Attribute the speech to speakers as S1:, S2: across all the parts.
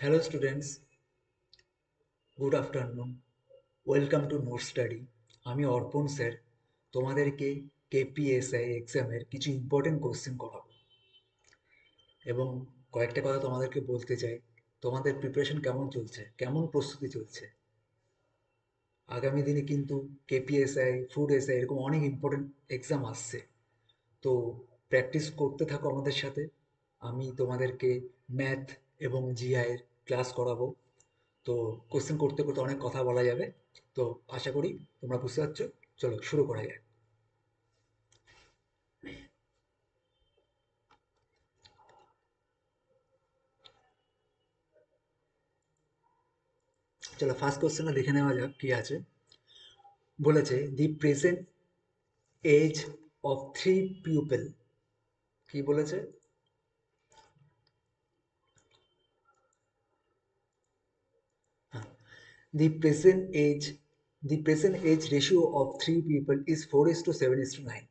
S1: Hello students, good afternoon. Welcome to note study. আমি অর্পণ sir তোমাদেরকে কেপিএসআই এক্সামের কিছু ইম্পর্টেন্ট কোশ্চেন করাবো এবং কয়েকটা কথা তোমাদেরকে বলতে চাই। তোমাদের প্রিপারেশন কেমন চলছে, কেমন প্রস্তুতি চলছে? আগামী দিনে কিন্তু কেপিএসআই, ফুড এসআই এরকম অনেক ইম্পর্টেন্ট এক্সাম আসছে। তো প্র্যাকটিস করতে থাকো আমাদের সাথে। আমি তোমাদেরকে ম্যাথ এবং জিআই এর ক্লাস করাবো। তো কোশ্চেন করতে করতে অনেক কথা বলা যাবে। তো আশা করি তোমরা বুঝতে পারছো। চলো শুরু করা যাক। চলো ফার্স্ট কোশ্চেনটা দেখে নেওয়া যাক কি আছে। বলেছে the present age of three people. কি বলেছে? হ্যাঁ, the present age the present age ratio of three people is 4:7:9.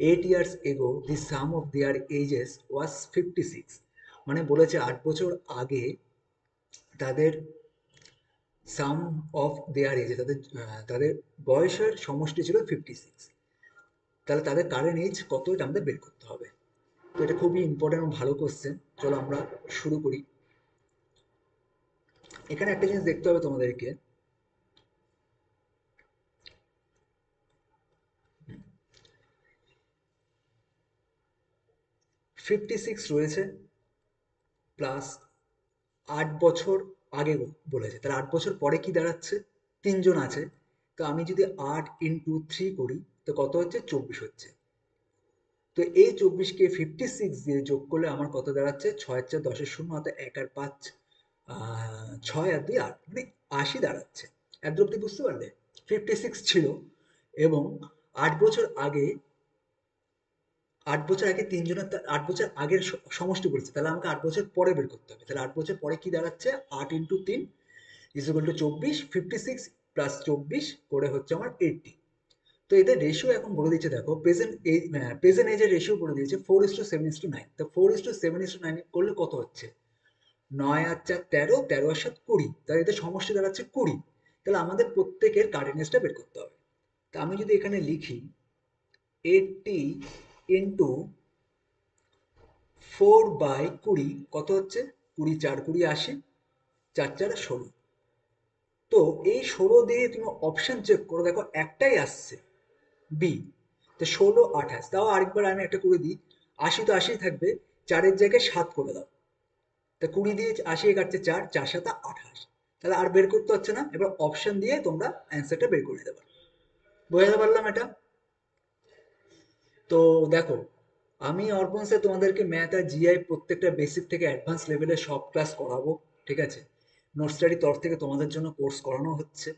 S1: 8 years ago the sum of their ages was 56. মানে বলেছে 8 বছর আগে তাদের সাম অফ দেয়ার এজ, তাদের বয়সের সমষ্টি ছিল 56। তাহলে তাদের কারেন্ট এজ কত এটা আমাদের বের করতে হবে। তো এটা খুবই ইম্পর্টেন্ট এবং ভালো কোশ্চেন। চলো আমরা শুরু করি। এখানে একটা জিনিস দেখতে হবে তোমাদেরকে। 56 রয়েছে প্লাস 8 বছর আগে বলেছে, তাহলে 8 বছর পরে কি দাঁড়াচ্ছে? তিনজন আছে। তো আমি যদি 8 × 3 করি তো কত হচ্ছে? 24 হচ্ছে। তো এই 24কে 56 দিয়ে যোগ করলে আমার কত দাঁড়াচ্ছে? 6 আর 4 10 শূন্য, অর্থাৎ 1 আর 5 6 আর 2 8, মানে 80 দাঁড়াচ্ছে। এত অব্দি বুঝতে পারলে? 56 ছিল এবং 8 বছর আগে, 8 বছর আগে তিনজনের 8 বছর আগের সমষ্টি বলছে, তাহলে আমাকে 8 বছর পরে বের করতে হবে। তাহলে 8 বছর পরে কি দাঁড়াচ্ছে? 8 × 3 = 24। 56 প্লাস 24 করে হচ্ছে আমার 80। তো এদের রেশিও এখন বলে দিচ্ছে, দেখো প্রেজেন্ট এজের রেশিও বলে দিয়েছে 4:7:9। তো 4:7:9 করলে কত হচ্ছে? 9 আর 4 13, 13 আর 7 20, তাহলে এদের সমষ্টি দাঁড়াচ্ছে 20। তাহলে আমাদের প্রত্যেকের কারেন্ট এজটা বের করতে হবে। তা আমি যদি এখানে লিখি 80 × 4/20 কত হচ্ছে? 20 4 20 80, 4 4 16। তো এই 16 দিয়ে তুমি অপশন চেক করো, দেখো একটাই আসছে, বি। তো 16 28, তাও আরেকবার আমি একটা করে দিই। 80 তো 80 থাকবে, 4-এর জায়গায় 7 করে দাও। তা 20 দিয়ে 80 কাটছে 4, 4 7 28। তাহলে আর বের করতে হচ্ছে না, এবার অপশন দিয়ে তোমরা অ্যান্সারটা বের করে দিতে পারো। বোঝাতে পারলাম এটা? তো দেখো, আমি অর্পণ স্যার তোমাদেরকে ম্যাথ আর জিআই প্রত্যেকটা বেসিক থেকে অ্যাডভান্স লেভেলের সব ক্লাস করাবো। ঠিক আছে? নোট স্টাডির তরফ থেকে তোমাদের জন্য কোর্স করানো হচ্ছে।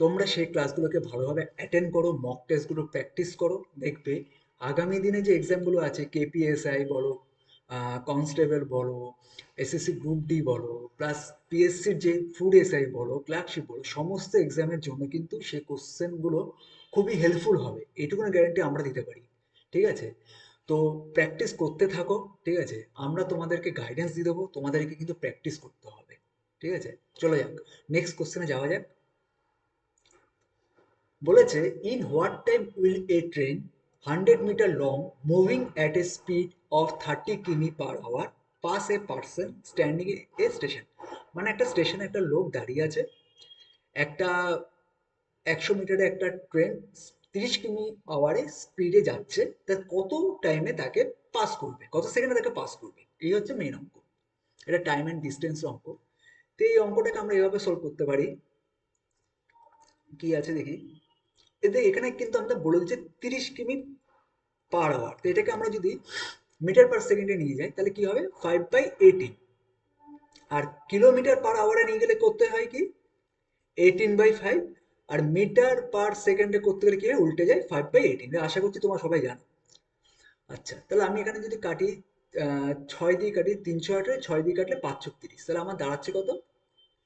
S1: তোমরা সেই ক্লাসগুলোকে ভালোভাবে অ্যাটেন্ড করো, মক টেস্টগুলো প্র্যাকটিস করো। দেখবে আগামী দিনে যে এক্সামগুলো আছে, কেপিএসআই বলো, কনস্টেবল বলো, এসএসসি গ্রুপ ডি বলো, প্লাস পিএসসির যে ফুড এসআই বলো, ক্লার্কশিপ বলো, সমস্ত এক্সামের জন্য কিন্তু সেই কোশ্চেনগুলো খুবই হেল্পফুল হবে, এইটুকুনি গ্যারান্টি আমরা দিতে পারি। ঠিক আছে? তো প্র্যাকটিস করতে থাকো। ঠিক আছে? আমরা তোমাদেরকে গাইডেন্স দিয়ে দেবো, তোমাদেরকে কিন্তু প্র্যাকটিস করতে হবে। ঠিক আছে? চলো যাক, নেক্সট কোশ্চেনে যাওয়া যাক। বলেছে in what time will a train 100 metre long moving at a speed of 30 কিমি/আওয়ার pass a person standing a station. মানে একটা স্টেশনে একটা লোক দাঁড়িয়ে আছে, একটা 100 মিটারে একটা ট্রেন 30 কিমি/আওয়ারে স্পিডে যাচ্ছে, তা কত টাইমে তাকে পাস করবে, কত সেকেন্ডে তাকে পাস করবে, এই হচ্ছে মেইন অঙ্ক। এটা টাইম অ্যান্ড ডিস্টেন্স অঙ্ক। তো এই অঙ্কটাকে আমরা এভাবে সলভ করতে পারি। কি আছে দেখি। এতে এখানে কিন্তু আমাদের বলে দিচ্ছে 30 কিমি/আওয়ার। তো এটাকে আমরা যদি মিটার পার সেকেন্ডে নিয়ে যাই তাহলে কি হবে? 5/18। আর কিলোমিটার/আওয়ারে নিয়ে গেলে করতে হয় কি? 18/5। আর মিটার পার সেকেন্ডে করতে গেলে কি হয়? উল্টে যায়, 5/18। আশা করছি তোমরা সবাই জানো। আচ্ছা, তাহলে আমি এখানে যদি কাটি, 6 দিয়ে কাটি, 3 6 6 দিয়ে কাটলে 5 6 30, তাহলে আমার দাঁড়াচ্ছে কত?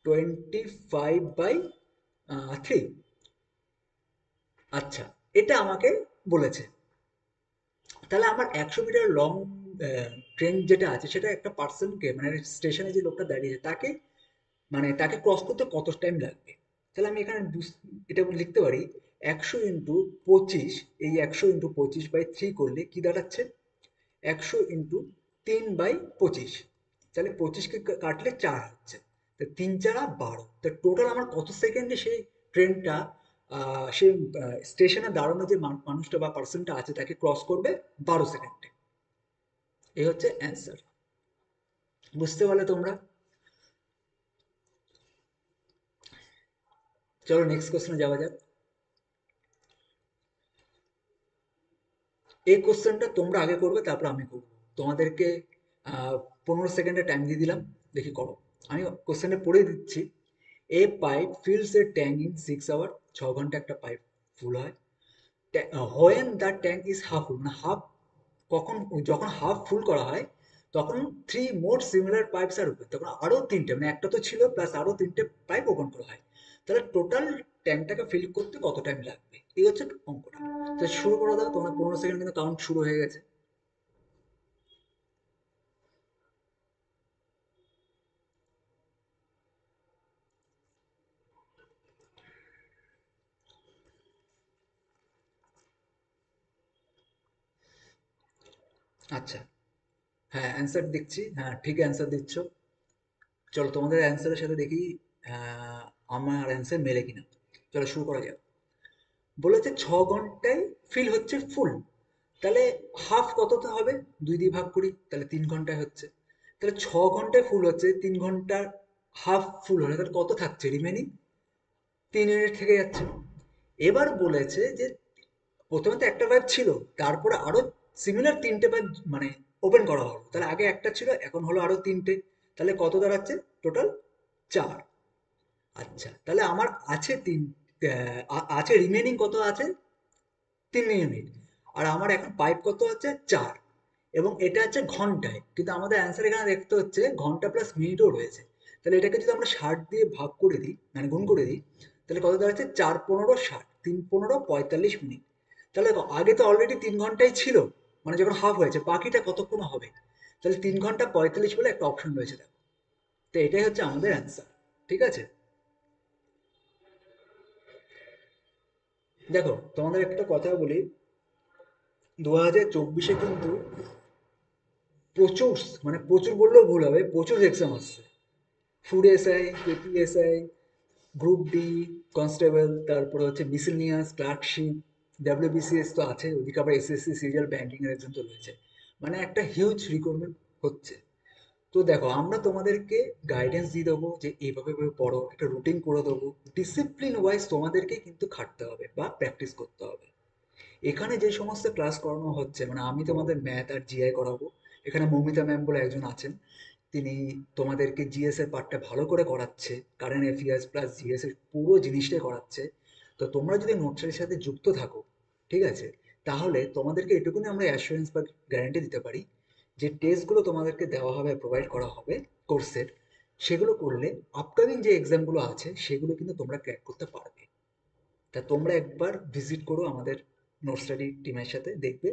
S1: 25/3। আচ্ছা, এটা আমাকে বলেছে। তাহলে আমার 100 মিটার লং ট্রেন যেটা আছে সেটা একটা পার্সনকে, মানে স্টেশনে যে লোকটা দাঁড়িয়েছে তাকে মানে তাকে ক্রস করতে কত টাইম লাগবে। তাহলে আমি এখানে এটা লিখতে পারি 100 × 25, এই 100 × 25/3 করলে কি দাঁড়াচ্ছে 100 × 3/25। তাহলে 25কে কাটলে 4 হচ্ছে, তো 3 × 4 = 12। তো টোটাল আমার কত সেকেন্ডে সেই ট্রেনটা সেই স্টেশনে দাঁড়ানো যে মানুষটা বা পার্সনটা আছে তাকে ক্রস করবে 12 সেকেন্ডে। এই হচ্ছে অ্যান্সার। বুঝতে পারলে তোমরা? চলো নেক্সট কোশ্চেনে যাওয়া যাক। এই কোশ্চেনটা তোমরা আগে করবে, তারপর আমি করবো। তোমাদেরকে 15 সেকেন্ডের টাইম দিয়ে দিলাম, দেখি করো। আমি কোশ্চেনটা পড়ে দিচ্ছি। A pipe fills a tank in 6 hour, 6 ঘন্টা একটা পাইপ ফুল হয়। When the tank is half full, মানে হাফ কখন, যখন হাফ ফুল করা হয় তখন 3 মোর সিমিলার পাইপস আর ওপেন, তখন আরো তিনটে, মানে একটা তো ছিল প্লাস আরো তিনটে পাইপ ওপেন করা হয়। তাহলে টোটাল ট্যাঙ্কটাকে ফিল করতে কত টাইম লাগবে, এই হচ্ছে অঙ্কটা। তো শুরু করে দাও, তোমার 15 সেকেন্ড কিন্তু কাউন্ট শুরু হয়ে গেছে। আচ্ছা, হ্যাঁ অ্যান্সার দিচ্ছি, হ্যাঁ ঠিক অ্যান্সার দিচ্ছ। চলো তোমাদের অ্যান্সারের সাথে দেখি আমার অ্যান্সার মেলে কিনা। চলো শুরু করা যাক। বলেছে 6 ঘন্টায় ফিল হচ্ছে ফুল, তাহলে হাফ কততে হবে, 2 দিয়ে ভাগ করি, তাহলে 3 ঘন্টায় হচ্ছে। তাহলে 6 ঘন্টায় ফুল হচ্ছে, 3 ঘন্টার হাফ ফুল হলে তাহলে কত থাকছে রিমেনিং, 3 মিনিট থেকে যাচ্ছে। এবার বলেছে যে প্রথমে তো একটা পাইপ ছিল, তারপরে আরো সিমিলার তিনটে পাইপ মানে ওপেন করা হলো, তাহলে আগে একটা ছিল এখন হলো আরো তিনটে, তাহলে কত দাঁড়াচ্ছে টোটাল 4। আচ্ছা তাহলে আমার আছে আছে রিমেনিং কত আছে, 3 মিনিট। আর আমার এখন পাইপ কত আছে 4, এবং এটা হচ্ছে ঘন্টায়, কিন্তু আমাদের অ্যান্সার এখানে দেখতে হচ্ছে ঘন্টা প্লাস মিনিটও রয়েছে। তাহলে এটাকে যদি আমরা 60 দিয়ে ভাগ করে দিই, মানে গুণ করে দিই, তাহলে কত দাঁড়াচ্ছে 4×15 = 60, 3×15 = 45 মিনিট। তাহলে দেখো আগে তো অলরেডি 3 ঘন্টাই ছিল, মানে যখন হাফ হয়েছে বাকিটা কতক্ষণ হবে, তাহলে 3 ঘন্টা 45 বলে একটা অপশন রয়েছে দেখো। তো এটাই হচ্ছে আমাদের অ্যান্সার। ঠিক আছে, দেখো তোমাদের একটা কথা বলি, 2024-এ কিন্তু প্রচুর, মানে প্রচুর বললেও ভুল হবে, প্রচুর এক্সাম আসছে। Food SI, KPSI, group D, constable, তারপরে হচ্ছে মিসেলিনিয়াস, ক্লার্কশিপ, ডাব্লিউবিসিএস তো আছে, ওদিকে আবার এসএসসি সিরিয়াল ব্যাংকিং এর এক্সাম তো রয়েছে। মানে একটা হিউজ রিক্রুটমেন্ট হচ্ছে। তো দেখো আমরা তোমাদেরকে গাইডেন্স দিয়ে দেবো যে এইভাবে এইভাবে পড়ো, একটা রুটিন করে দেবো। ডিসিপ্লিন ওয়াইজ তোমাদেরকে কিন্তু খাটতে হবে বা প্র্যাকটিস করতে হবে। এখানে যে সমস্ত ক্লাস করানো হচ্ছে, মানে আমি তোমাদের ম্যাথ আর জিআই করাবো, এখানে মৌমিতা ম্যাম বলে একজন আছেন, তিনি তোমাদেরকে জিএস এর পার্টটা ভালো করে করাচ্ছে, কারেন্ট অ্যাফেয়ার্স প্লাস জিএস এর পুরো জিনিসটাই করাচ্ছে। তো তোমরা যদি নোটসের সাথে যুক্ত থাকো, ঠিক আছে, তাহলে তোমাদেরকে এটুকুনি আমরা অ্যাসুরেন্স বা গ্যারান্টি দিতে পারি যে টেস্টগুলো তোমাদেরকে দেওয়া হবে, প্রোভাইড করা হবে কোর্সের, সেগুলো করলে আপকামিং যে এক্সামগুলো আছে সেগুলো কিন্তু তোমরা ক্র্যাক করতে পারবে। তা তোমরা একবার ভিজিট করো আমাদের নোট স্টাডি টিমের সাথে, দেখবে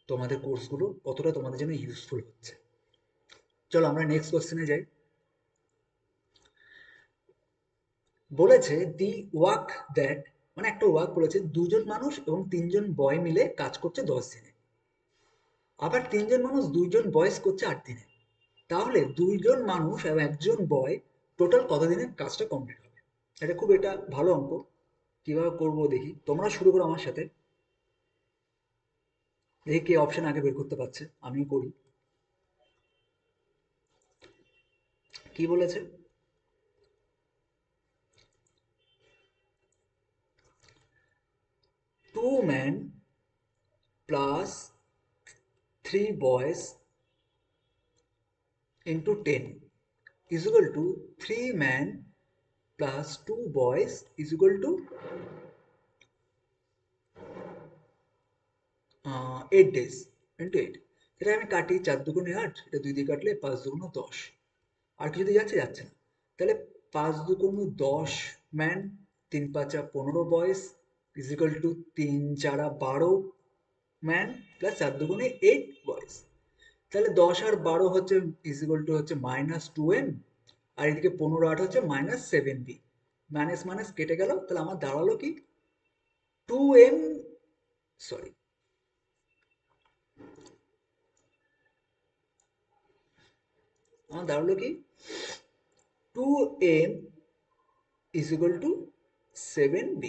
S1: তোমাদের কোর্সগুলো কতটা তোমাদের জন্য ইউজফুল হচ্ছে। চলো আমরা নেক্সট কোশ্চেনে যাই। বলেছে দি ওয়ার্ক দ্যাট, মানে একটা ওয়ার্ক বলেছে 2জন মানুষ এবং 3জন বয় মিলে কাজ করছে 10 দিনে, আবার 3জন মানুষ 2জন বয়েজ করছে 8 দিনে। তাহলে 2জন মানুষ এবং একজন বয় টোটাল কতদিনে কাজটা কমপ্লিট হবে। এটা ভালো অঙ্ক, কিভাবে করবো দেখি, তোমরা শুরু করো আমার সাথে, দেখি কে অপশন আগে বের করতে পারছে, আমিও করি। কি বলেছে, 2 men plus 3 boys into 10 is equal to 3 men plus 2 boys is equal to 8 days into 8। এটা আমি কাটি, 4×2 = 8, এটা 2 দিয়ে কাটলে 5×2 = 10, আর কিছু দিয়ে যাচ্ছে যাচ্ছে না। তাহলে 5×2 = 10 ম্যান, 3×5 = 15 বয়েস is equal two 3×4 = 12 man plus 4×8 বয়েস। তাহলে 10 আর 12 হচ্ছে ইজ ইকুয়াল টু হচ্ছে -2m, আর এদিকে 15 8 হচ্ছে -7b, মাইনাস মাইনাস কেটে গেল, তাহলে আমার দাঁড়ালো কি 2m, সরি, আমার দাঁড়ালো কি 2m is equal two 7b।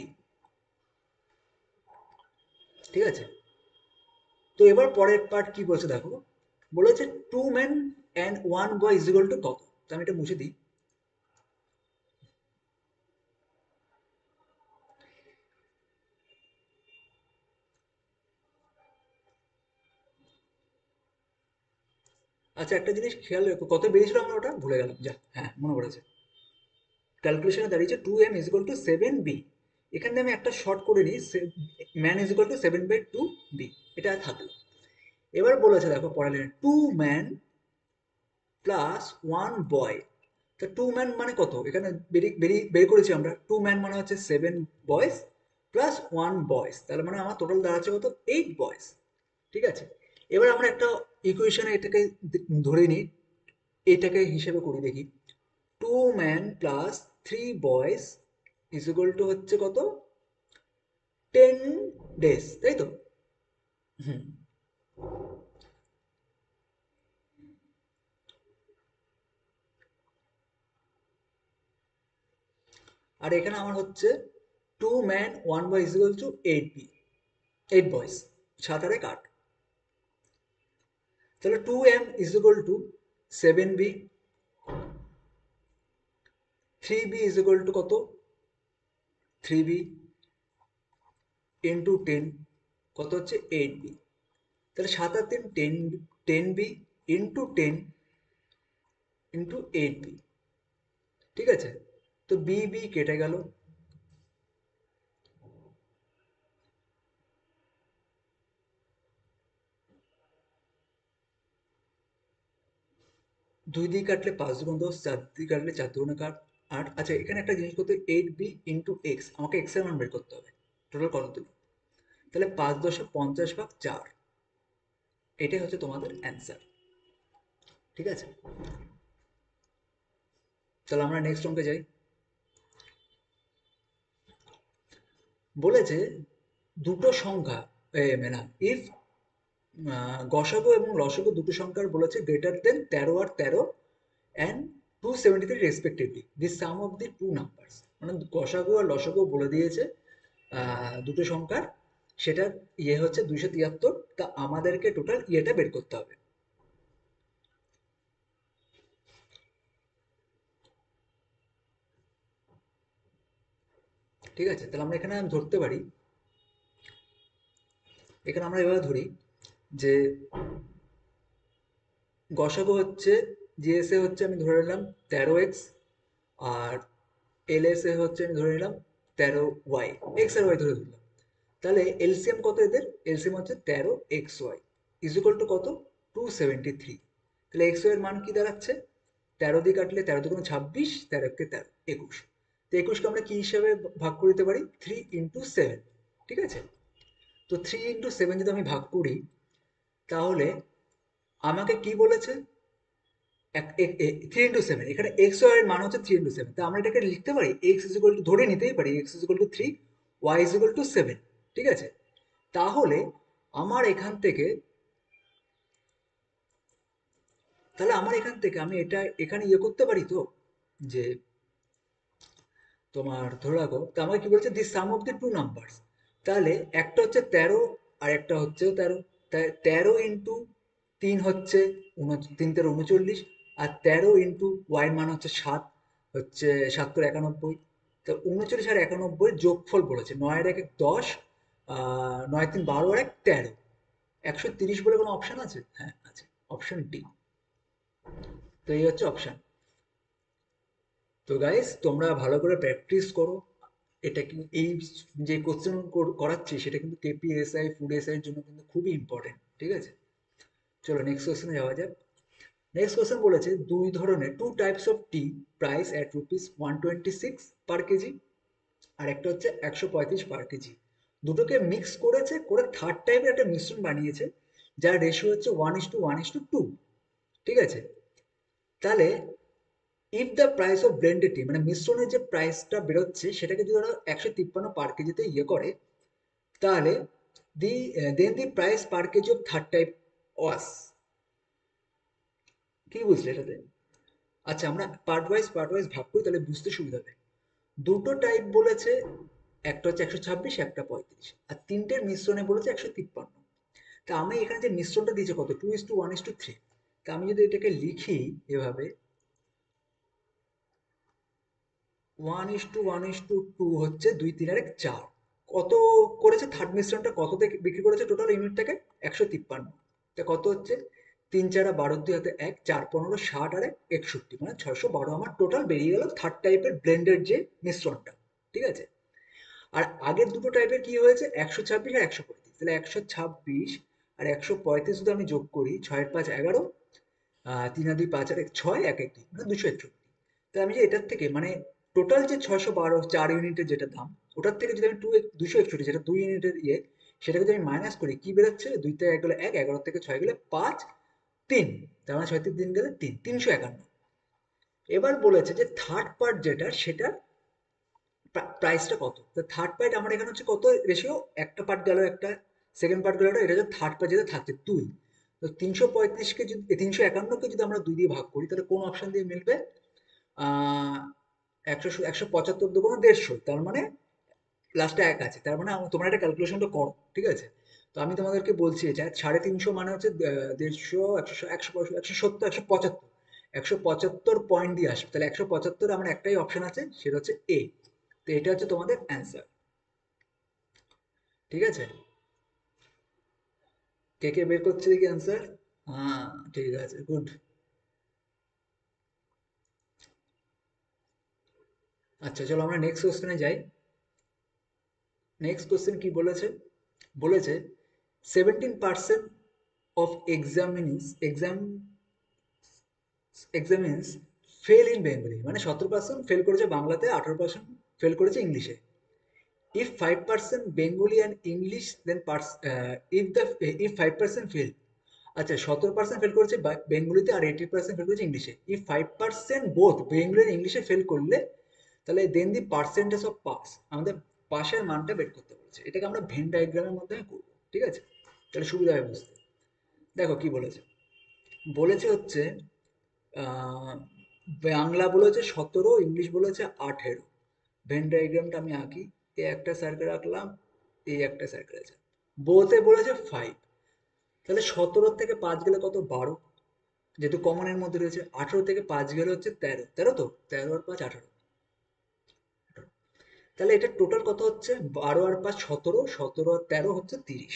S1: ঠিক আছে, তো এবার পরের পার্ট কি বলছে দেখো, বলেছে 2 men and 1 boy is equal two কত। তো আমি এটা মুছে দিই। আচ্ছা, একটা জিনিস খেয়াল রেখো, কত বেরিয়েছিল আমরা ওটা ভুলে গেলাম, যা হ্যাঁ মনে পড়েছে। ক্যালকুলেশনে দাঁড়িয়েছে 2m is equal two 7b। এখানে আমি একটা শর্ট করে নিই, man is equal two 7/2b, এটা থাকলো। এবার বলেছে দেখো পরের লাইনে 2 men প্লাস 1 boy। তো 2 men মানে কত, এখানে বের করেছি আমরা, 2 men মানে হচ্ছে 7 boys প্লাস 1 boys, তাহলে মানে আমার টোটাল দাঁড়াচ্ছে কত 8 boys। ঠিক আছে, এবার আমরা একটা ইকুয়েশনে এটাকে ধরে নিই, এটাকে হিসেবে করি দেখি। 2 men plus 3 boys is equal two হচ্ছে কত 10 days, তাই তো? হুম। আর এখানে আমার হচ্ছে 2 men 1 boy is equal two 8b, 8 boys, 7 আর 8 8। তাহলে 2m is equal two 7b, 3b is equal two কত 3b ইন্টু 10, কত হচ্ছে 8b। তাহলে 7 আর 3 10b ইন্টু 8b। ঠিক আছে, তো বি বি কেটে গেল, 2 দিয়ে কাটলে 5 × 10, 4 দিয়ে কাটলে 4 × 8। আচ্ছা, এখানে একটা জিনিস করতে, 8b ইন্টু এক্স, আমাকে এক্স এর মান বের করতে হবে, টোটাল কত দিল। তাহলে 5×10⁻⁴, এটাই হচ্ছে তোমাদের অ্যান্সার। ঠিক আছে, তাহলে আমরা নেক্সট অঙ্কে যাই। বলেছে দুটো সংখ্যা, মানে ইফ গসাগু এবং লসাগু দুটো সংখ্যার বলেছে গ্রেটার দেন 13 আর 13 and 273 respectively, the sum of the two numbers. মানে গসাগু আর লসাগু বলে দিয়েছে দুটো সংখ্যার, সেটার ইয়ে হচ্ছে 273, তা আমাদেরকে টোটাল ইয়েটা বের করতে হবে। ঠিক আছে, তাহলে আমরা এখানে ধরতে পারি, এখানে আমরা এভাবে ধরি যে গসাগু হচ্ছে, জিএসএ হচ্ছে আমি ধরে নিলাম 13x, আর এলএসএ হচ্ছে আমি ধরে নিলাম 13y, এক্স আর ওয়াই ধরে নিলাম। তাহলে এলসিএম কত এদের, এলসিএম হচ্ছে 13xy ইজ ইকুয়াল টু কত 273। তাহলে এক্স ওয়াই এর মান কি দাঁড়াচ্ছে, 13 দিয়ে কাটলে 13×2 = 26, 13 × 13 = 21। তো 21কে আমরা কি হিসাবে ভাগ করে দিতে পারি, 3 × 7। ঠিক আছে, তো 3 × 7 যদি আমি ভাগ করি, তাহলে আমাকে কি বলেছে, 3 × 7, এখানে এক্স ওয়াই এর মান হচ্ছে 3 × 7, তা আমরা এটাকে লিখতে পারি এক্স ইজ ইকুয়াল টু, ধরে নিতেই পারি X is equal to 3, Y is equal to 7। ঠিক আছে, তাহলে আমার এখান থেকে, তাহলে আমার এখান থেকে আমি এটা এখানে ইয়ে করতে পারি তো, যে তোমার ধরে রাখো, তা আমাকে কি বলছে, দি sum of the two numbers. তাহলে একটা হচ্ছে 13 আর একটা হচ্ছে 13, তাই 13 × 3 হচ্ছে 3 × 3 = 39, আর 13 ওয়াই এর মান হচ্ছে 7, হচ্ছে 7×91। তো 39 আর 91 যোগফল বলেছে, 9 আর 1 = 10, 9 × 3 = 12 আর 1 = 13, 130 বলে কোনো অপশন আছে, হ্যাঁ আছে, অপশন ডি। তো এই হচ্ছে অপশন। তো গাইস, তোমরা ভালো করে প্র্যাকটিস করো, এটা কি এই যে কোশ্চেন করাচ্ছি সেটা কিন্তু কেপিএসআই ফুড এসআই এর জন্য কিন্তু খুবই ইম্পর্টেন্ট। ঠিক আছে, চলো নেক্সট কোশ্চেনে যাওয়া যাক। নেক্সট কোশ্চেন বলেছে দুই ধরনের, two types of tea price at ₹126 per kg, আর একটা হচ্ছে 135 পার কেজি। দুটোকে মিক্স করেছে, করে থার্ড টাইপের একটা মিশ্রণ বানিয়েছে, যার রেশিও হচ্ছে 1:1:2। ঠিক আছে, তাহলে if the price of blended tea, মানে মিশ্রণের যে প্রাইসটা বেরোচ্ছে সেটাকে যদি ওরা 153 পার কেজিতে ইয়ে করে, তাহলে the then the price per kg of third type was. কি বুঝলে এটাতে? আচ্ছা, আমরা পার্ট ওয়াইজ ভাগ করি, তাহলে বুঝতে সুবিধা হবে। দুটো টাইপ বলেছে, একটা হচ্ছে 126, একটা 35, আর তিনটের মিশ্রণে বলেছে 153। তা আমি এখানে যে মিশ্রণটা দিয়েছে কত, 2:1:3। তা আমি যদি এটাকে লিখি এভাবে, 1:1:2 হচ্ছে 2, 3 আর 1, 4। কত করেছে থার্ড মিশ্রণটা, কত থেকে বিক্রি করেছে টোটাল ইউনিটটাকে? 153। তা কত হচ্ছে, 3, 4, 12, 2 হাতে 1, 4, 15, 60 আর 1, 61, মানে 612 আমার টোটাল বেরিয়ে গেল থার্ড টাইপের ব্লেন্ডেড যে মিশ্রণটা। ঠিক আছে। আর আগের দুটো টাইপের কি হয়েছে, 126 আর 135। তাহলে 126 আর 135 যদি আমি যোগ করি, 6 এর 5 11, 3 আর 2 5 আর 1 6, 1 1 2, মানে 261। তাহলে আমি যে এটার থেকে মানে টোটাল যে 612 4 ইউনিটের যেটা দাম, ওটার থেকে যদি আমি 261, যেটা 2 ইউনিটের ইয়ে, সেটাকে যদি আমি মাইনাস করি, কি বেরোচ্ছে, 2 থেকে 1 গেলে 1, 11 থেকে 6 গেলে 5, 3। তার মানে 6 3 গেলে 3, 351। এবার বলেছে যে থার্ড পার্ট যেটা, সেটার প্রাইসটা কত। তো থার্ড পার্ট আমার এখানে হচ্ছে কত রেশিও, একটা পার্ট গেল একটা, সেকেন্ড পার্ট গেল একটা, এটা হচ্ছে থার্ড পার্ট যেটা থাকছে 2। তো 335কে যদি 351কে যদি আমরা 2 দিয়ে ভাগ করি, তাহলে কোন অপশন দিয়ে মিলবে? আহ 175 × 175, তার মানে লাস্টে 1 আছে, তার মানে তোমরা একটা ক্যালকুলেশনটা করো। ঠিক আছে। তো আমি তোমাদেরকে বলছি যে 350 মানে হচ্ছে 150, 100, 170, 175, 175 পয়েন্ট দিয়ে আসবে। তাহলে 175 আমার একটাই অপশন আছে, সেটা হচ্ছে এ। তো এটা হচ্ছে তোমাদের অ্যান্সার। ঠিক আছে। কে কে বের করছে দেখি অ্যান্সার? হ্যাঁ, ঠিক আছে, গুড। আচ্ছা, চলো আমরা নেক্সট কোশ্চেনে যাই। নেক্সট কোশ্চেন কি বলেছে? বলেছে 17% of examines fail in Bengali, মানে 17% ফেল করেছে বাংলাতে, 18% ফেল করেছে ইংলিশে। If 5% Bengali and English, then if 5% fail, আচ্ছা 17% ফেল করেছে বেঙ্গলিতে আর 80% ফেল করেছে ইংলিশে। ইফ 5% বোথ বেঙ্গলি আর ইংলিশে ফেল করলে, তাহলে দেন দি পার্সেন্টেজ অফ পাস, আমাদের পাসের মানটা বের করতে বলছে। এটাকে আমরা ভেন ডায়াগ্রামের মাধ্যমে করবো। ঠিক আছে। তাহলে সুবিধা হয় বুঝতে। দেখো কি বলেছে। বলেছে হচ্ছে আহ, বাংলা বলেছে 17, ইংলিশ বলেছে 18। ভেন ডায়াগ্রামটা আমি আঁকি। এই একটা সার্কেল আঁকলাম, এই একটা সার্কেল আছে। বোতে বলেছে 5। তাহলে 17 থেকে 5 গেলে কত, 12, যেহেতু কমনের মধ্যে রয়েছে। 18 থেকে 5 গেলে হচ্ছে 13, 13 তো 13 আর 5 18। তাহলে এটা টোটাল কত হচ্ছে, 12 আর 5 17, 17 আর 13 হচ্ছে 30।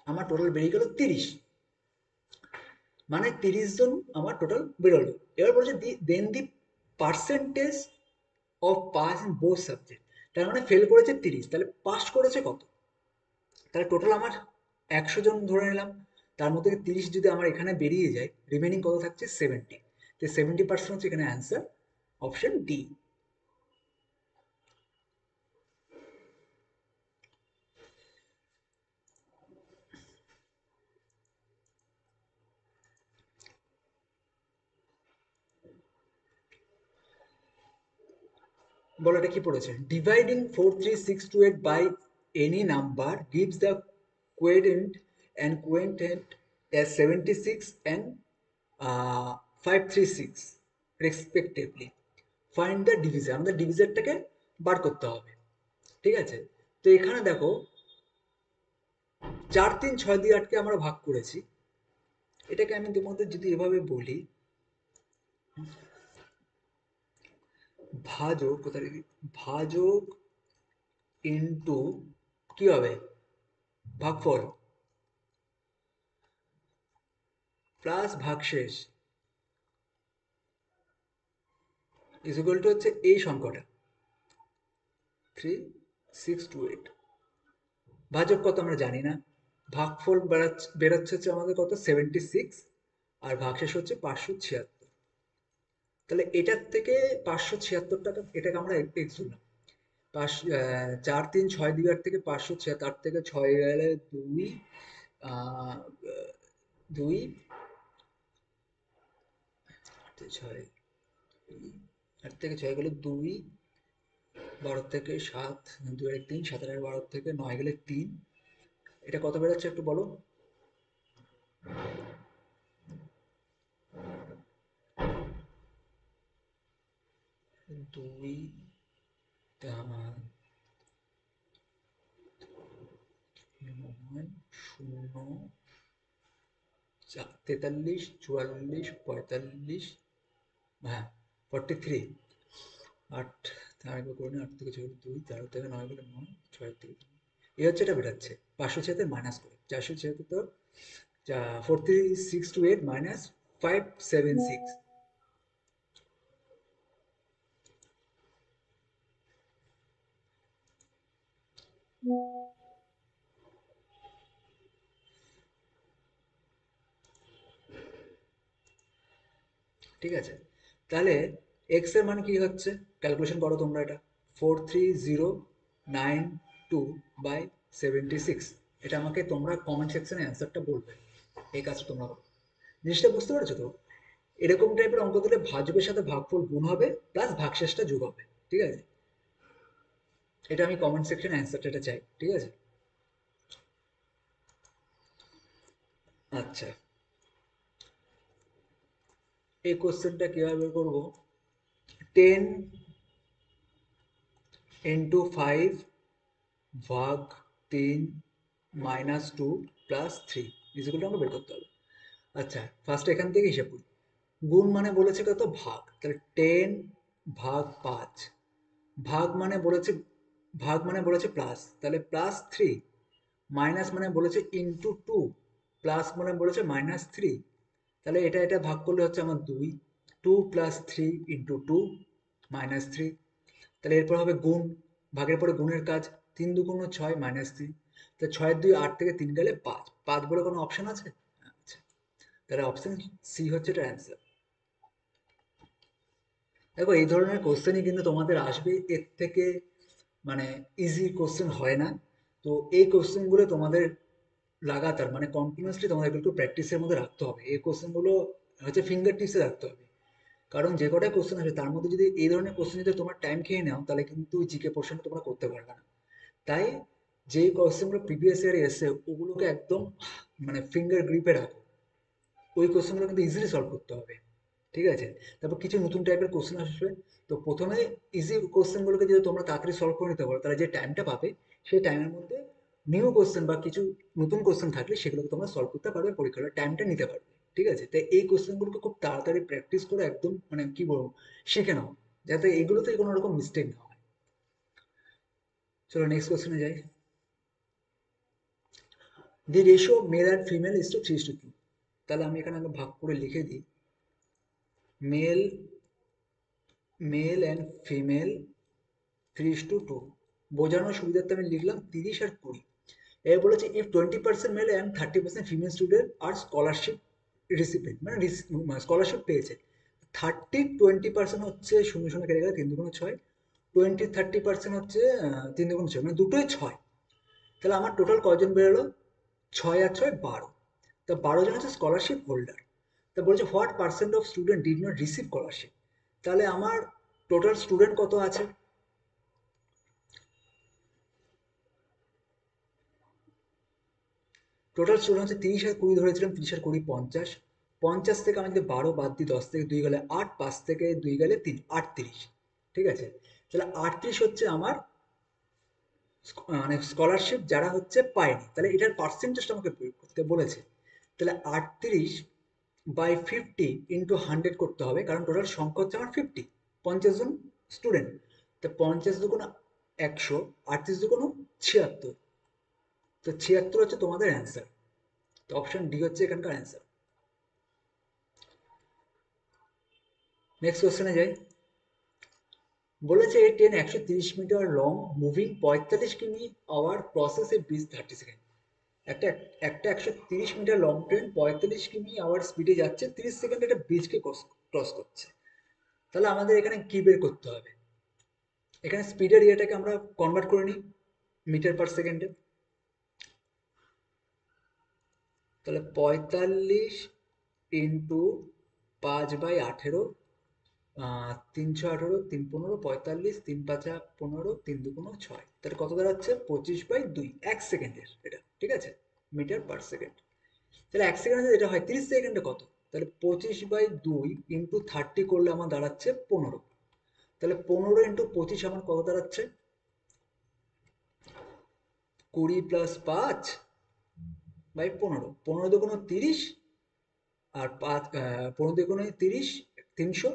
S1: আমার টোটাল বেরিয়ে গেল 30, মানে 30 জন আমার টোটাল বেরোলো। এবার বলছে then the percentage of pass in both subject. তার মানে ফেল করেছে 30, তাহলে পাস করেছে কত? তাহলে টোটাল আমার 100 জন ধরে নিলাম, তার মধ্যে 30 যদি আমার এখানে বেরিয়ে যায়, রিমেনিং কত থাকছে, 70। তো 70% হচ্ছে এখানে অ্যান্সার, অপশন ডি। বলো এটা কি পড়েছে। Dividing 43628 by any number gives the quotient and quotient as 76 and 536 respectively. Find the divisor, আমাদের ডিভিজারটাকে বার করতে হবে। ঠিক আছে। তো এখানে দেখো 4 3 6 দিয়ে 8কে আমরা ভাগ করেছি। এটাকে আমি তোমাদের যদি এভাবে বলি, ভাজক কোথায় লিখি, ভাজক ইন্টু কি হবে, ভাগফল প্লাস ভাগশেষ ইজ ইকুয়াল টু হচ্ছে এই সংখ্যাটা 3628। ভাজক কত আমরা জানি না, ভাগফল বেরোচ্ছে হচ্ছে আমাদের কত, 76, আর ভাগশেষ হচ্ছে 576। তাহলে এটার থেকে 576 টাকা, এটাকে আমরা এক্স ধরলাম। 4 3 6 দিয়ে 8 থেকে 576, 8 থেকে 6 গেলে 2, 2, 6 8 থেকে 6 গেলে 2, 12 থেকে 7, 2 আর 3, 7 আর 12 থেকে 9 গেলে 3। এটা কত বেরোচ্ছে একটু বলো? 2, 9, 0, 43, 44, 45, হ্যাঁ 43। 8, আরেকবার করে নিই, 8 থেকে 6 2, 13 থেকে 9 গেলে 9, 6 থেকে 3। এই হচ্ছে এটা বেরোচ্ছে 576 মাইনাস করে 476 তো 46 to 8 মাইনাস 576। ঠিক আছে, তাহলে এক্স এর মান কি হচ্ছে ক্যালকুলেশন করো তোমরা এটা। 4309 বাই 76। এটা আমাকে তোমরা কমেন্ট সেকশনে অ্যান্সারটা বলবে। এই কাজটা তোমরা করো। জিনিসটা বুঝতে পারছো তো? এরকম টাইপের অঙ্ক দিলে ভাজকের সাথে ভাগফল গুণ হবে প্লাস ভাগশেষটা যোগ হবে। ঠিক আছে, এটা আমি কমেন্ট সেকশনে অ্যান্সারটা চাই। ঠিক আছে, আচ্ছা এই কোশ্চেনটা কিভাবে করবো? 10 ইন্টু 5 ভাগ 3 মাইনাস 2 প্লাস 3 ইজিগুলো আমাকে বের করতে হবে। আচ্ছা ফার্স্ট এখান থেকে হিসাব করি। গুণ মানে বলেছে কত? ভাগ। তাহলে 10 ভাগ 5, ভাগ মানে বলেছে প্লাস, তাহলে প্লাস 3, মাইনাস মানে বলেছে ইন্টু 2, প্লাস মানে বলেছে মাইনাস 3। তাহলে এটা ভাগ করলে হচ্ছে আমার 2, 2 প্লাস 3 ইন্টু 2 মাইনাস 3। তাহলে এরপর হবে গুণ, ভাগের পরে গুণের কাজ। 3 দুগুণ 6 মাইনাস 3। তাহলে 6 2 8 থেকে 3 গেলে 5, 5 বলে কোনো অপশন আছে? আচ্ছা, তাহলে অপশন সি হচ্ছে এটার অ্যান্সার। দেখো এই ধরনের কোশ্চেনই কিন্তু তোমাদের আসবে, এর থেকে মানে ইজি কোশ্চেন হয় না। তো এই কোশ্চেনগুলো তোমাদের লাগাতার মানে কন্টিনিউয়াসলি তোমাদের একটু প্র্যাকটিসের মধ্যে রাখতে হবে। এই কোশ্চেনগুলো হচ্ছে ফিঙ্গার টিপসে রাখতে হবে। কারণ যে কটা কোশ্চেন আসবে তার মধ্যে যদি এই ধরনের কোশ্চেন যদি তোমার টাইম খেয়ে নাও তাহলে কিন্তু জিকে পোর্শনটা তোমরা করতে পারবে না। তাই যে কোশ্চেনগুলো প্রিভিয়াস ইয়ারে এসে ওগুলোকে একদম মানে ফিঙ্গার গ্রিপে রাখো। ওই কোশ্চেনগুলো কিন্তু ইজিলি সলভ করতে হবে। ঠিক আছে, তারপর কিছু নতুন টাইপের কোশ্চেন আসবে। তো প্রথমে ইজি কোশ্চেনগুলোকে যদি তোমরা তাড়াতাড়ি সলভ করে নিতে পারো তাহলে যে টাইমটা পাবে সেই টাইমের মধ্যে নিউ কোশ্চেন বা কিছু নতুন কোশ্চেন থাকলে সেগুলোকে তোমরা সলভ করতে পারবে, পরীক্ষার টাইমটা নিতে পারবে। ঠিক আছে, তাই এই কোশ্চেনগুলোকে খুব তাড়াতাড়ি প্র্যাকটিস করে একদম মানে কি বলবো শিখে নাও, যাতে এগুলোতে কোনো রকম মিস্টেক না হয়। চলো নেক্সট কোশ্চেনে যাই। The ratio male and female is to 3:2। তাহলে আমি এখানে আগে ভাগ করে লিখে দিই। Male male and female 3:2। বোঝানোর সুবিধার্থে আমি লিখলাম 30 আর 20। এবার বলেছে if 20% male and 30% female student are scholarship recipient, মানে স্কলারশিপ পেয়েছে। 30-20% হচ্ছে শূন্য শূন্য কেটে গেলে 3 2 6, 20-30% হচ্ছে 3 2 6, মানে দুটোই 6। তাহলে আমার টোটাল কজন বেরোলো? 6 আর 6 12। তা 12 জন হচ্ছে স্কলারশিপ হোল্ডার। তা বলছে what percent of student did not receive scholarship. তাহলে আমার টোটাল স্টুডেন্ট কত আছে? টোটাল স্টুডেন্ট হচ্ছে 30 আর 20 ধরেছিলাম, 30 আর 20 50। 50 থেকে আমি যদি 12 বাদ দিই, 10 থেকে 2 গেলে 8, 5 থেকে 2 গেলে 3, 38। ঠিক আছে, তাহলে 38 হচ্ছে আমার মানে স্কলারশিপ যারা হচ্ছে পায়নি। তাহলে এটার পার্সেন্টেজটা আমাকে প্রয়োগ করতে বলেছে। তাহলে 38 বাই 50 ইন্টু 100 করতে হবে, কারণ টোটাল সংখ্যা হচ্ছে আমার 50, 50 জন স্টুডেন্ট। তো 50 দুগুণ 100, 38 দুগুণ 76। তো 76 হচ্ছে তোমাদের অ্যান্সার। তো অপশন ডি হচ্ছে এখানকার অ্যান্সার। নেক্সট কোশ্চেনে যাই। বলেছে এই ট্রেন 130 মিটার লং, মুভিং 45 কিমি hour, crosses a bridge 30 second. একটা একটা 130 মিটার লং ট্রেন 45 কিমি আওয়ার স্পিডে যাচ্ছে, 30 সেকেন্ড একটা ব্রিজকে ক্রস করছে। তাহলে আমাদের এখানে কি বের করতে হবে? এখানে স্পিডের ইয়েটাকে আমরা কনভার্ট করে নিই মিটার পার সেকেন্ডে। তাহলে 45 ইন্টু 5/18, 318, 3 15, 45, 3 5 15, 3 2 6, তাহলে কত দাঁড়াচ্ছে? 25/2, 1 সেকেন্ডের এটা, ঠিক আছে, মিটার পার সেকেন্ড। তাহলে 1 সেকেন্ডে এটা হয় 30 সেকেন্ডে কত? তাহলে 25/2 ইন্টু 30 করলে আমার দাঁড়াচ্ছে 15। তাহলে 15 ইন্টু 25 আমার কত দাঁড়াচ্ছে? 20 + 5/15, 15 × 2 = 30, আর 15 × 2 = 30, 300,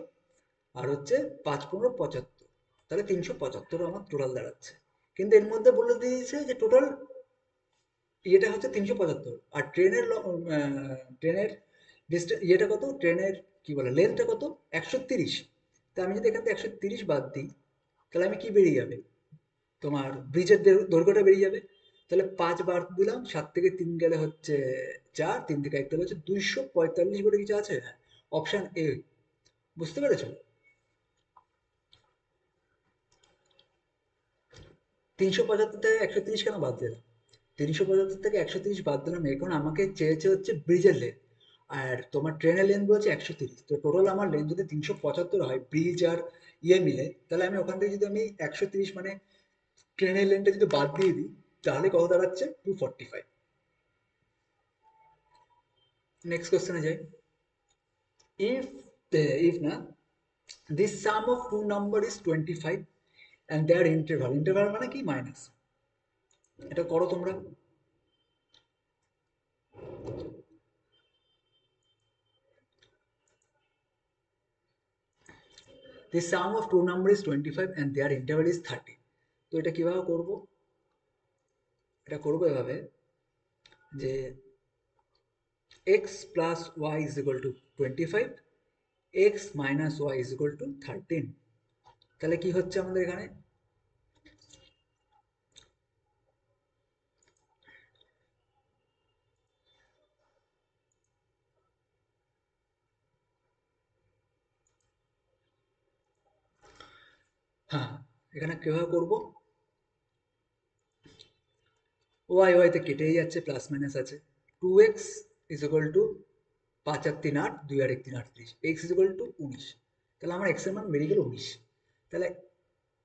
S1: আর হচ্ছে 5 × 15 = 75, তাহলে 375 আমার টোটাল দাঁড়াচ্ছে। কিন্তু এর মধ্যে বলে দিয়েছে যে টোটাল ইয়েটা হচ্ছে 375, আর ট্রেনের ইয়েটা কত, ট্রেনের কি বলে লেন্থটা কত, 130। তা আমি যদি এখান থেকে 130 বাদ দিই, তাহলে আমি কি বেরিয়ে যাবে, তোমার ব্রিজের দৈর্ঘ্যটা বেরিয়ে যাবে। তাহলে 5 বার দিলাম, 7 থেকে 3 গেলে হচ্ছে 4, 3 থেকে 1 গেলে হচ্ছে 245 বলে কিছু আছে, হ্যাঁ, অপশন এ। বুঝতে পেরেছো? 375 থেকে 130 কেন বাদ দিলাম? 375 থেকে 130 বাদ দিলাম এখন আমাকে চেয়েছে হচ্ছে ব্রিজের লেন্থ, আর তোমার ট্রেনের লেন্থ বলেছে 130। তো টোটাল আমার লেন্থ যদি 375 হয় ব্রিজ আর ইয়ে মিলে, তাহলে আমি ওখান থেকে যদি আমি 130 মানে ট্রেনের লেন্থটা যদি বাদ দিয়ে দিই, তাহলে কত দাঁড়াচ্ছে? 245। নেক্সট কোশ্চেনে যাই। if if না, this sum of two number is 25 and their interval মানে কি, মাইনাস, এটা করো তোমরা। The sum of two number is 25 and their interval is 30. তো এটা কিভাবে করব? এটা করব এভাবে যে x plus y is equal to 25, x minus y is equal to 13। তাহলে কি হচ্ছে আমাদের এখানে? হ্যাঁ, এখানে কিভাবে করব? y তে কেটেই যাচ্ছে, প্লাস মাইনাস আছে। 2x is equal to 5 R 3 8, 2 R 1 3 38, x is equal to 19। তাহলে আমার x এর মান বেরিয়ে গেল 19। তাহলে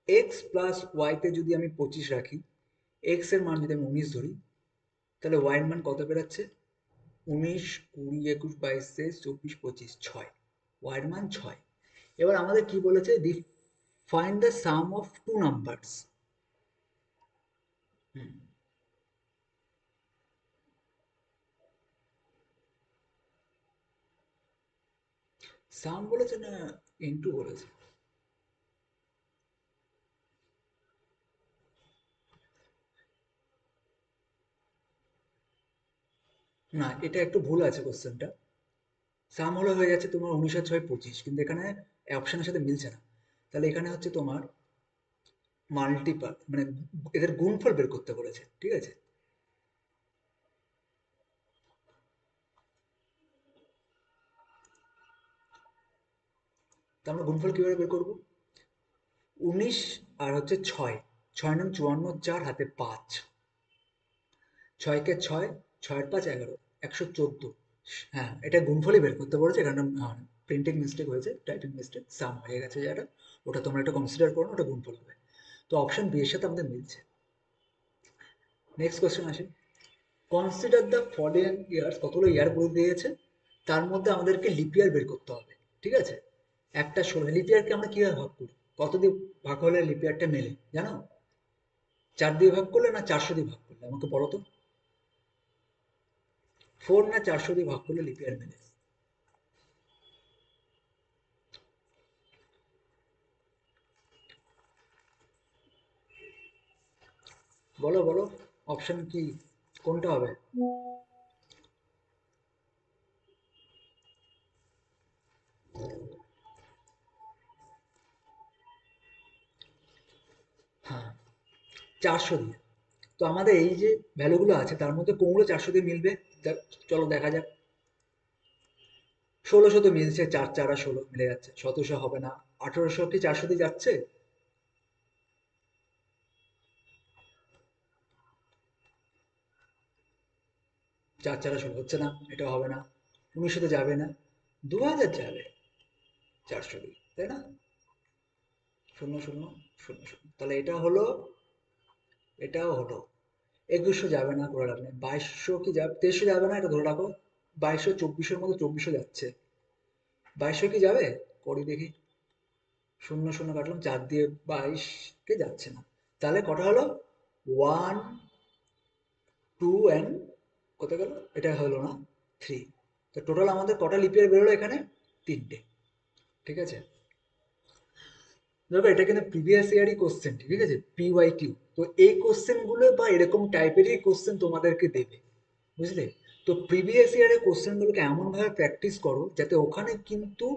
S1: x প্লাস y তে যদি আমি 25 রাখি, x এর মান যদি আমি 19 ধরি, তাহলে y এর মান কত বেরাচ্ছে? 19, 20, 21, 22, 23, 24, 25, 6, y এর মান 6। এবার আমাদের কি বলেছে? Find the sum of two numbers. Sum বলেছে না ইনটু বলেছে? না, এটা একটু ভুল আছে কোশ্চেনটা। সাম হলে হয়ে যাচ্ছে তোমার 19 আর 6 25, কিন্তু এখানে অপশনের সাথে মিলছে না। তাহলে এখানে হচ্ছে তোমার মাল্টিপাল, মানে এদের গুণফল বের করতে বলেছে, ঠিক আছে? তো আমরা গুণফল কিভাবে বের করবো? 19 আর হচ্ছে 6, 6 নং 54, 4 হাতে 5, 6 কে 6, 6 5 11, 114। হ্যাঁ, এটা গুণফলই বের করতে বলেছে, এখানে প্রিন্টিং মিস্টেক হয়েছে, টাইপিং মিস্টেক, সাম হয়ে গেছে যেটা, ওটা তোমরা একটা কনসিডার করো না, ওটা গুণফল হবে। তো অপশন বি এর সাথে আমাদের মিলছে। নেক্সট কোশ্চেন আসে। কনসিডার দ্য ফলোইং ইয়ার্স, কতগুলো ইয়ার বলে দিয়েছে, তার মধ্যে আমাদেরকে লিপ ইয়ার বের করতে হবে, ঠিক আছে? একটা 16, লিপ ইয়ারকে আমরা কিভাবে ভাগ করি? কত দিয়ে ভাগ হলে লিপ ইয়ারটা মেলে জানো? 4 দিয়ে ভাগ করলে না 400 দিয়ে ভাগ করলে, আমাকে বলো তো। 4 না 400 দিয়ে ভাগ করলে লিপ ইয়ার মেলে? বলো বলো, অপশন কি, কোনটা হবে? হ্যাঁ, 400 দিয়ে। তো আমাদের এই যে ভ্যালুগুলো আছে তার মধ্যে কোনগুলো 400 দিয়ে মিলবে? চলো দেখা যাক। 1600 তো মিলছে, 4 4 আর 16 মিলে যাচ্ছে। 1700 হবে না। 1800 কি 400 দিয়ে যাচ্ছে? 4 4 আর 16 হচ্ছে না, এটা হবে না। 1900 তো যাবে না। 2000 যাবে 400 দিয়ে। তাই না? শূন্য শূন্য শূন্য শূন্য, তাহলে এটা হলো, এটাও হলো। 2100 যাবে না, করে লাভ নেই। 2200 কি যাবে? 2300 যাবে না, এটা ধরে রাখো। 2200 2400-এর মধ্যে 2400 যাচ্ছে। 2200 কি যাবে? করি দেখি। শূন্য শূন্য কাটলাম, 4 দিয়ে 22 কে যাচ্ছে না। তাহলে কটা হলো? 1 2 অ্যান্ড কত গেল? এটা হলো না, 3। তো টোটাল আমাদের কটা লিপ ইয়ার বেরোলো এখানে? 3টে। ঠিক আছে, দেখো এটা কিন্তু প্রিভিয়াস ইয়ারই কোশ্চেন, ঠিক আছে, PYQ। তো এই কোশ্চেন গুলো বা এরকম টাইপেরই কোশ্চেন তোমাদেরকে দেবে, বুঝলে? তো প্রিভিয়াস ইয়ারের কোশ্চেন গুলোকে এমন ভাবে প্র্যাকটিস করো যাতে ওখানে কিন্তু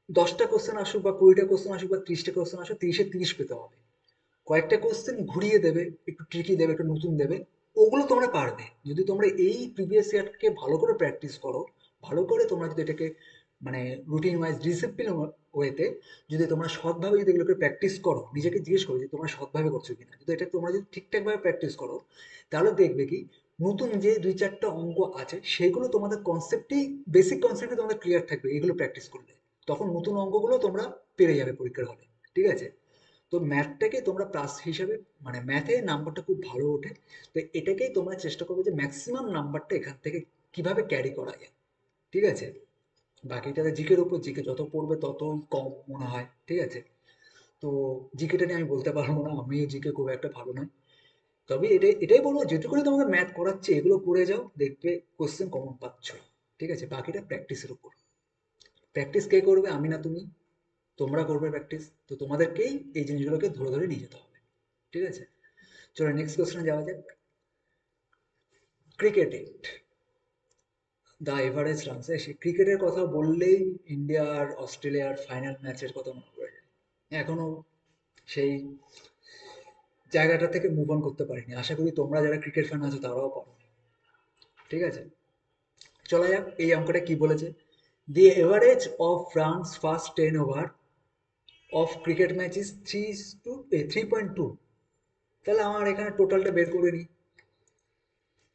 S1: 10টা কোশ্চেন আসুক বা 20টা কোশ্চেন আসুক বা 30টা কোশ্চেন আসুক, 30-এ 30 পেতে হবে। কয়েকটা কোশ্চেন ঘুরিয়ে দেবে, একটু ট্রিকি দেবে, একটু নতুন দেবে, ওগুলো তোমরা পারবে যদি তোমরা এই প্রিভিয়াস ইয়ারকে ভালো করে প্র্যাকটিস করো। ভালো করে তোমরা যদি এটাকে মানে রুটিন ওয়াইজ ডিসিপ্লিন ওয়েতে যদি তোমরা সৎভাবে যদি এগুলোকে প্র্যাকটিস করো, নিজেকে জিজ্ঞেস করো যে তোমরা সৎভাবে করছো কিনা, যদি এটা তোমরা যদি ঠিকঠাকভাবে প্র্যাকটিস করো, তাহলে দেখবে কি নতুন যে 2-4টা অঙ্ক আছে সেগুলো তোমাদের কনসেপ্টেই, বেসিক কনসেপ্টে তোমাদের ক্লিয়ার থাকবে এগুলো প্র্যাকটিস করলে। তখন নতুন অঙ্কগুলো তোমরা পেরে যাবে পরীক্ষার হলে। ঠিক আছে, তো ম্যাথটাকে তোমরা প্লাস হিসাবে, মানে ম্যাথে নাম্বারটা খুব ভালো ওঠে। তো এটাকেই তোমরা চেষ্টা করবে যে ম্যাক্সিমাম নাম্বারটা এখান থেকে কিভাবে ক্যারি করা যায়। ঠিক আছে, বাকিটাতে জিকের উপর, জিকে যত পড়বে ততই কম মনে হয়। ঠিক আছে, তো জিকেটা নিয়ে আমি বলতে পারবো না, আমিও জিকে খুব একটা ভালো নয়। তবে এটাই বলবো, যেটুকুনি তোমাকে ম্যাথ করাচ্ছে এগুলো করে যাও, দেখবে কোশ্চেন কমন পাচ্ছ। ঠিক আছে, বাকিটা প্র্যাকটিসের উপর। প্র্যাকটিস কে করবে? আমি না তুমি, তোমরা করবে প্র্যাকটিস। তো তোমাদেরকেই এই জিনিসগুলোকে ধরে ধরে নিয়ে যেতে হবে। ঠিক আছে, চলো নেক্সট কোশ্চেনে যাওয়া যাক। ক্রিকেটে দ্য এভারেজ রানস, ক্রিকেটের কথা বললেই ইন্ডিয়া আর অস্ট্রেলিয়ার ফাইনাল ম্যাচের কথা মনে পড়ে যায়। এখনো সেই জায়গাটা থেকে মুভ অন করতে পারিনি। আশা করি তোমরা যারা ক্রিকেট ফ্যান আছো তারাও পারো। ঠিক আছে, চলা যাক এই অঙ্কটা কি বলেছে। The average of runs first 10 over of cricket match is 3.2। তাহলে আমার এখানে টোটালটা বের করে নিই।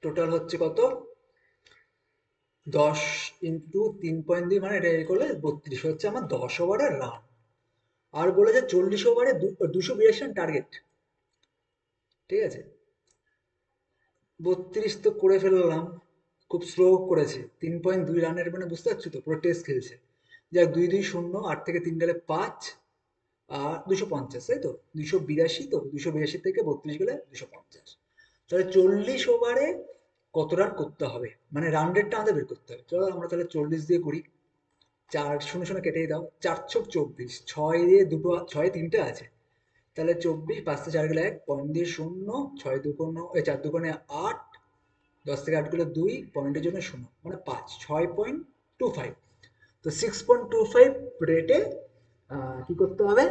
S1: টোটাল হচ্ছে কত? 10 × 3.2 মানে এটা এ করলে 32 হচ্ছে আমার 10 ওভারের রান। আর বলেছে 40 ওভারে 282 রান টার্গেট। ঠিক আছে, 32 তো করে ফেললাম, খুব স্লো করেছে। 3.2 রানের মানে বুঝতে পারছো তো, পুরো টেস্ট খেলছে। যাক, 2-2-0, 8 থেকে 3 গেলে 5, আর 250, তাই তো? 282, তো 282 থেকে 32 গেলে 250। তাহলে 40 ওভারে কত রান করতে হবে, মানে রান রেটটা আমাদের বের করতে হবে। চলো আমরা তাহলে 40 দিয়ে করি। 4 শূন্য শূন্য কেটেই দাও, 4×4 = 24, 6 দিয়ে দুটো, 6 তিনটে আছে, তাহলে 24, 5 থেকে 4 গেলে 1, পয়েন্ট দিয়ে 0, 6 দুগুণ, 4 দুগুণে 8, 10 থেকে 8 গেলে 2, পয়েন্টের জন্য 0, মানে 5, 6.25। তো 6.25 রেটে কি করতে হবে?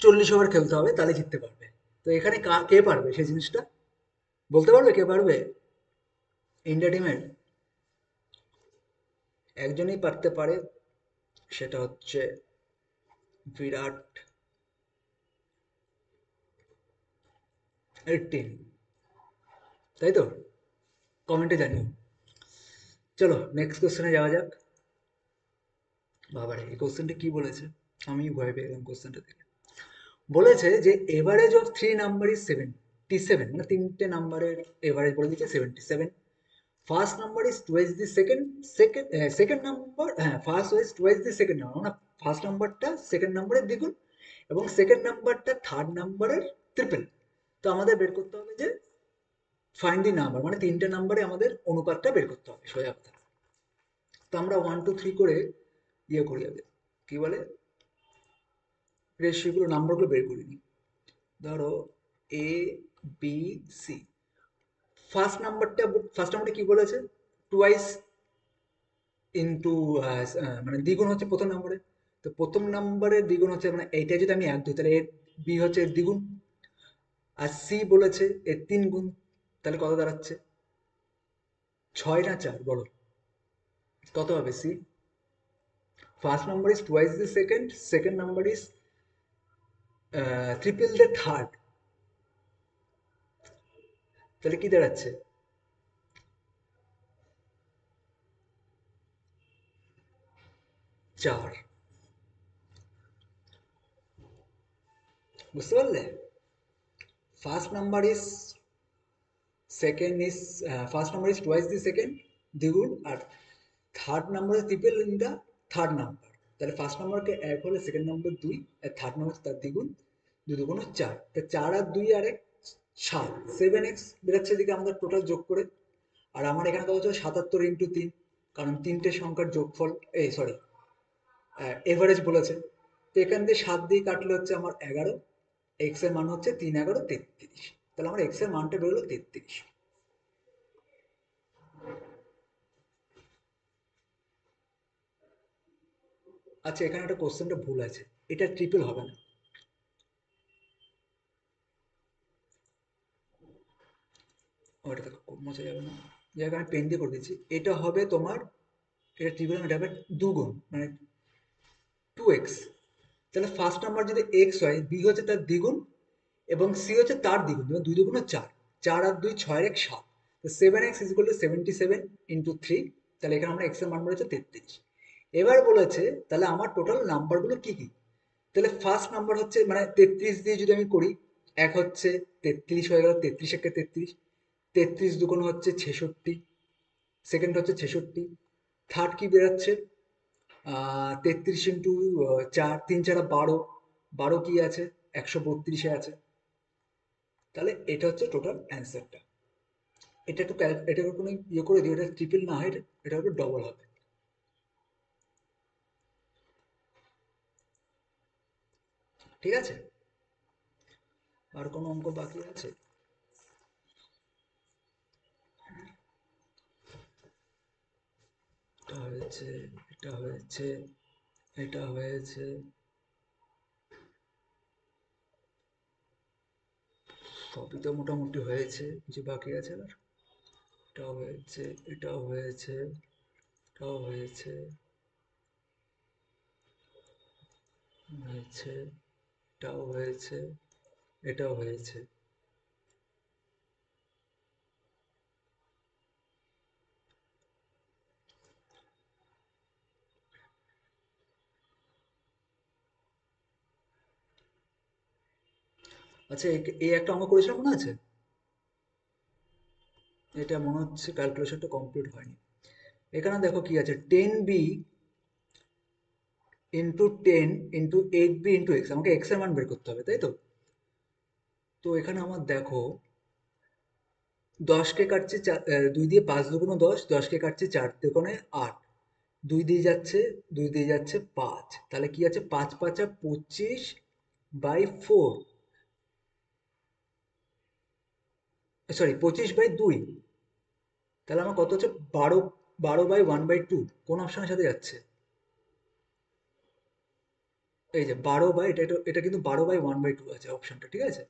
S1: 40 ওভার খেলতে হবে, তাহলে জিততে পারবে। তো এখানে কে পারবে সেই জিনিসটা? বলতে পারবে কে পারবে ইন্ডিয়া টিমের? একজনই পারতে পারে, সেটা হচ্ছে বিরাট, 18। তাই তো? কমেন্টে জানিও। চলো নেক্সট কোশ্চেনে যাওয়া যাক। বাবারে, এই কোশ্চেনটা কি বলেছে, আমি ভয় পেয়ে গেলাম কোশ্চেনটা থেকে। বলেছে যে এভারেজ অফ 3 নাম্বার ইজ 77, মানে তিনটে নাম্বারের এভারেজ বলে দিচ্ছে 77। First number is twice the second, second number, হ্যাঁ, first is twice the second number, মানে ফার্স্ট নাম্বারটা সেকেন্ড নাম্বারের দ্বিগুণ এবং সেকেন্ড নাম্বারটা থার্ড নাম্বারের ট্রিপল। তো আমাদের বের করতে হবে যে ফাইন্ড দি নাম্বার, মানে তিনটে নাম্বারে আমাদের অনুপাতটা বের করতে হবে, সোজা কথা। তো আমরা 1 2 3 করে ইয়ে করি আগে, কি বলে, রেশিওগুলো, নাম্বারগুলো বের করে নিই। ধরো ABC, ফার্স্ট নাম্বারটা কি বলেছে? টুয়াইস ইন্টু, মানে দ্বিগুণ হচ্ছে প্রথম নাম্বারে। তো প্রথম নাম্বারের দ্বিগুণ হচ্ছে, মানে এইটা যদি আমি 1 2, তাহলে এর বি হচ্ছে এর দ্বিগুণ। আর সি বলেছে এর 3 গুণ। তাহলে কত দাঁড়াচ্ছে? 6 না 4 বলো, কত হবে C? First number is twice the second, second number is triple the third, তাহলে কি দাঁড়াচ্ছে? 4। বুঝতে পারলে? First number is second is first number is twice the second, দ্বিগুণ, আর third number is triple in the third number. তাহলে ফার্স্ট নাম্বারকে এক হলে সেকেন্ড নাম্বার দুই, আর থার্ড নাম্বার তার দ্বিগুণ, দুই দুগুণ চার, তা চার আর দুই আর এক সাত, 7x বেরোচ্ছে এদিকে আমাদের টোটাল যোগ করে। আর আমার এখানে কত হচ্ছে 77 ইন্টু তিন, কারণ তিনটে সংখ্যার যোগফল, এই সরি এভারেজ বলেছে। তো এখান দিয়ে 7 দিয়ে কাটলে হচ্ছে আমার 11, এক্স এর মান হচ্ছে 3 11 33। তাহলে আমার এক্স এর মানটা বেরোলো 33। আচ্ছা, এখানে একটা কোশ্চেনটা ভুল আছে, এটা ট্রিপল হবে না। ওটা তো মোছা যাবে না, যাকে আমি পেন দিয়ে করে দিচ্ছি। এটা হবে তোমার, এটা ট্রিপল, এটা হবে দুগুণ, মানে 2x। তাহলে ফার্স্ট নাম্বার যদি এক্স হয়, বি হচ্ছে তার দ্বিগুণ, এবং সি হচ্ছে তার দ্বিগুণ, মানে দুই দুগুণ চার, চার আর দুই ছয় এক সাত। তো 7x is equal two 77 into three. তাহলে এখানে আমরা এক্স এর মান বলেছে 33। এবার বলেছে তাহলে আমার টোটাল নাম্বারগুলো কি কি। তাহলে ফার্স্ট নাম্বার হচ্ছে, মানে 33 দিয়ে যদি আমি করি, এক হচ্ছে 33 হয়ে গেল, 33 একে 33, 33 দুগুণ হচ্ছে 66, সেকেন্ড হচ্ছে 66, থার্ড কি বেরোচ্ছে 33 ইন্টু চার, তিন চারা 12, 12 কি আছে 132-এ আছে। তাহলে এটা হচ্ছে টোটাল অ্যান্সারটা। এটা একটু এটা কোনো ইয়ে করে দিও, এটা ট্রিপল না হয়, এটা হবে ডবল হবে। ঠিক আছে? আর কোনো অঙ্ক বাকি আছে? এটা হয়েছে, এটা হয়েছে, এটা হয়েছে, সবই তো মোটামুটি হয়েছে, কিছু বাকি আছে আর। এটাও হয়েছে, এটাও হয়েছে, এটাও হয়েছে, হয়েছে, এটাও হয়েছে, এটাও হয়েছে। আচ্ছা, এই একটা অঙ্ক করেছিলাম মনে আছে? এটা মনে হচ্ছে ক্যালকুলেশনটা কমপ্লিট হয়নি। এখানে দেখো কি আছে, 10b into 10 into 8b into x, আমাকে এক্স এর মান বের করতে হবে, তাই তো? তো এখানে আমার দেখো, 10কে কাটছে দুই দিয়ে, 5 দুগুণ 10, 10কে কাটছে 4 দুগুণে 8, দুই দিয়ে যাচ্ছে, দুই দিয়ে যাচ্ছে 5, তাহলে কি আছে 5 5 25 বাই 4, সরি 25 বাই 2। তাহলে আমার কত হচ্ছে 12, 12 বাই 1/2। কোন অপশনের সাথে যাচ্ছে? এই যে 12 বাই, এটা কিন্তু 12/1/2 আছে অপশনটা, ঠিক আছে?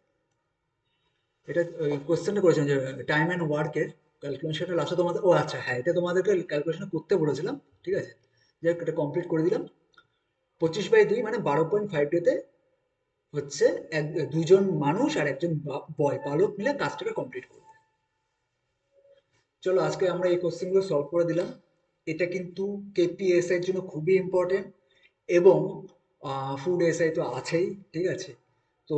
S1: এটা কোশ্চেনটা করেছিলাম যে টাইম অ্যান্ড ওয়ার্কের ক্যালকুলেশনটা লাস্টে তোমাদের, ও আচ্ছা হ্যাঁ, এটা তোমাদেরকে ক্যালকুলেশন করতে বলেছিলাম, ঠিক আছে? যাই হোক, এটা কমপ্লিট করে দিলাম। 25/2 মানে 12.5 ডেতে হচ্ছে এক, দুজন মানুষ আর একজন বয় বালক মিলে কাজটাকে কমপ্লিট করবে। চলো, আজকে আমরা এই কোশ্চেনগুলো সলভ করে দিলাম। এটা কিন্তু কেপিএসআই এর জন্য খুবই ইম্পর্টেন্ট, এবং ফুড এসআই তো আছেই, ঠিক আছে? তো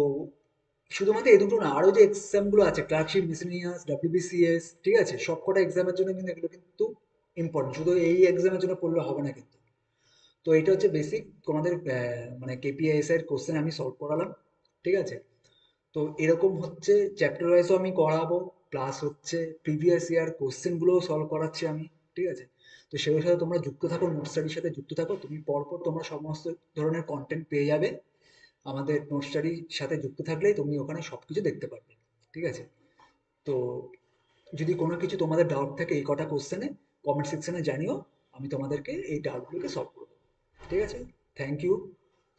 S1: শুধুমাত্র এই দুটো না, আরো যে এক্সামগুলো আছে, ক্লার্কশিপ, মিসেলিনিয়াস, ডাব্লিউবিসিএস, ঠিক আছে, সবকটা এক্সামের জন্য কিন্তু এগুলো কিন্তু ইম্পর্টেন্ট, শুধু এই এক্সামের জন্য পড়লে হবে না কিন্তু। তো এটা হচ্ছে বেসিক তোমাদের মানে কেপিএসআই এর কোশ্চেন আমি সলভ করালাম, ঠিক আছে? তো এরকম হচ্ছে চ্যাপ্টার ওয়াইজও আমি করাবো, প্লাস হচ্ছে প্রিভিয়াস ইয়ার কোশ্চেনগুলোও সলভ করাচ্ছি আমি, ঠিক আছে? তো সেগুলোর সাথে তোমরা যুক্ত থাকো, নোট স্টাডির সাথে যুক্ত থাকো, তুমি পরপর তোমরা সমস্ত ধরনের কন্টেন্ট পেয়ে যাবে। আমাদের নোট স্টাডির সাথে যুক্ত থাকলেই তুমি ওখানে সব কিছু দেখতে পারবে, ঠিক আছে? তো যদি কোনো কিছু তোমাদের ডাউট থাকে এই কটা কোশ্চেনে, কমেন্ট সেকশনে জানিও, আমি তোমাদেরকে এই ডাউটগুলোকে সলভ করবো, ঠিক আছে? Thank you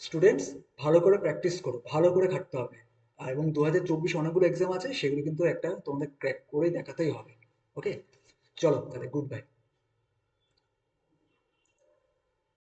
S1: students. ভালো করে প্র্যাকটিস করো, ভালো করে খাটতে হবে। আর এবং 2024 অনেকগুলো এক্সাম আছে, সেগুলো কিন্তু একটা তোমাদের ক্র্যাক করে দেখাতেই হবে। ওকে, চলো তাহলে, গুড বাই।